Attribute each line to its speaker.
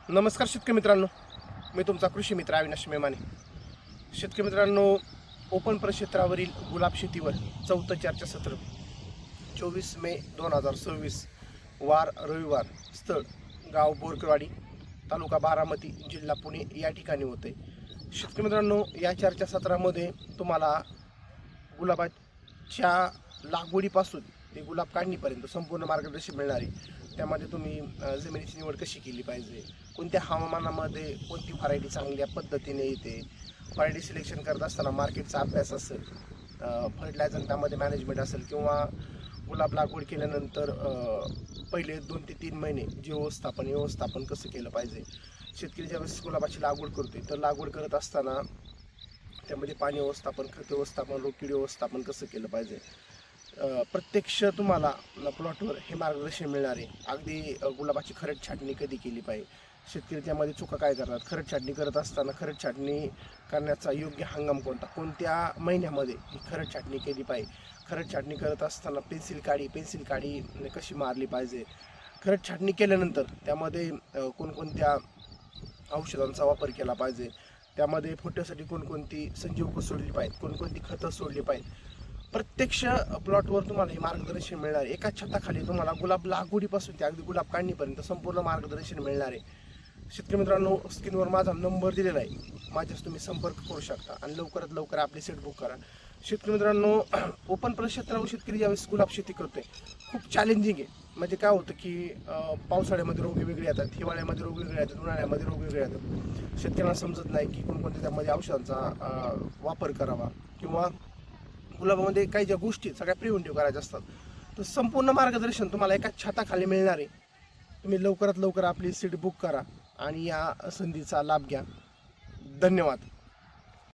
Speaker 1: नमस्कार शेतकरी मित्रांनो, मी तुमचा कृषी मित्र अविनाश मेमाने. शेतकरी मित्रांनो, ओपन प्रक्षेत्रावरील गुलाब शेतीवर चौथं चर्चासत्र 24 मे 2026 वार रविवार, स्थळ गाव बोरकरवाडी, तालुका बारामती, जिल्हा पुणे या ठिकाणी होते. शेतकरी मित्रांनो, या चर्चासत्रामध्ये तुम्हाला गुलाबाच्या लागवडीपासून ते गुलाब काढणीपर्यंत संपूर्ण मार्गदर्शन मिळणार आहे. त्यामध्ये तुम्ही जमिनीची निवड कशी केली पाहिजे, कोणत्या हवामानामध्ये कोणती व्हरायटी चांगल्या पद्धतीने येते, व्हरायटी सिलेक्शन करत असताना मार्केटचा अभ्यास असेल, फर्टिलायझर त्यामध्ये मॅनेजमेंट असेल, किंवा गुलाब लागवड केल्यानंतर पहिले 2 ते 3 महिने व्यवस्थापन कसं केलं पाहिजे. शेतकरी ज्यावेळेस गुलाबाची लागवड करतोय तर लागवड करत असताना त्यामध्ये पाणी व्यवस्थापन, खत व्यवस्थापन, रोगकीड व्यवस्थापन कसं केलं पाहिजे, प्रत्यक्ष तुम्हाला प्लॉटवर हे मार्गदर्शन मिळणार आहे. अगदी गुलाबाची खरड छाटणी कधी केली पाहिजे, शेतकरी त्यामध्ये चुका काय करतात, खरड छाटणी करत असताना खरड छाटणी करण्याचा योग्य हंगाम कोणता, कोणत्या महिन्यामध्ये ही खरड छाटणी केली पाहिजे, खरड छाटणी करत असताना पेन्सिल काडी कशी मारली पाहिजे, खरड छाटणी केल्यानंतर त्यामध्ये कोणकोणत्या औषधांचा वापर केला पाहिजे, त्यामध्ये फुट्यासाठी कोणकोणती संजीवक सोडली पाहिजे, कोणकोणती खतं सोडली पाहिजे. प्रत्यक्ष प्लॉटवर तुम्हाला हे मार्गदर्शन मिळणार आहे. एका छताखाली तुम्हाला गुलाब लागवडीपासून ते अगदी गुलाब काढणीपर्यंत संपूर्ण मार्गदर्शन मिळणार आहे. शेतकरी मित्रांनो, स्क्रीनवर माझा नंबर दिलेला आहे, माझ्याशी तुम्ही संपर्क करू शकता आणि लवकरात लवकर आपली सीट बुक करा. शेतकरी मित्रांनो, ओपन प्रक्षेत्रावर शेतकरी ज्यावेळेस गुलाब शेती करतोय खूप चॅलेंजिंग आहे. म्हणजे काय होतं की पावसाळ्यामध्ये रोग वेगळे येतात, हिवाळ्यामध्ये रोग वेगळे येतात, उन्हाळ्यामध्ये रोग वेगळे येतात. शेतकऱ्यांना समजत नाही की कोणकोणत्या त्यामध्ये औषधांचा वापर करावा, किंवा गुलाबामध्ये काही ज्या गोष्टी सगळ्या प्रिव्हेंटिव्ह करायच्या असतात. तर संपूर्ण मार्गदर्शन तुम्हाला एका छताखाली मिळणार आहे. तुम्ही लवकरात लवकर आपली सीट बुक करा आणि या संधीचा लाभ घ्या. धन्यवाद.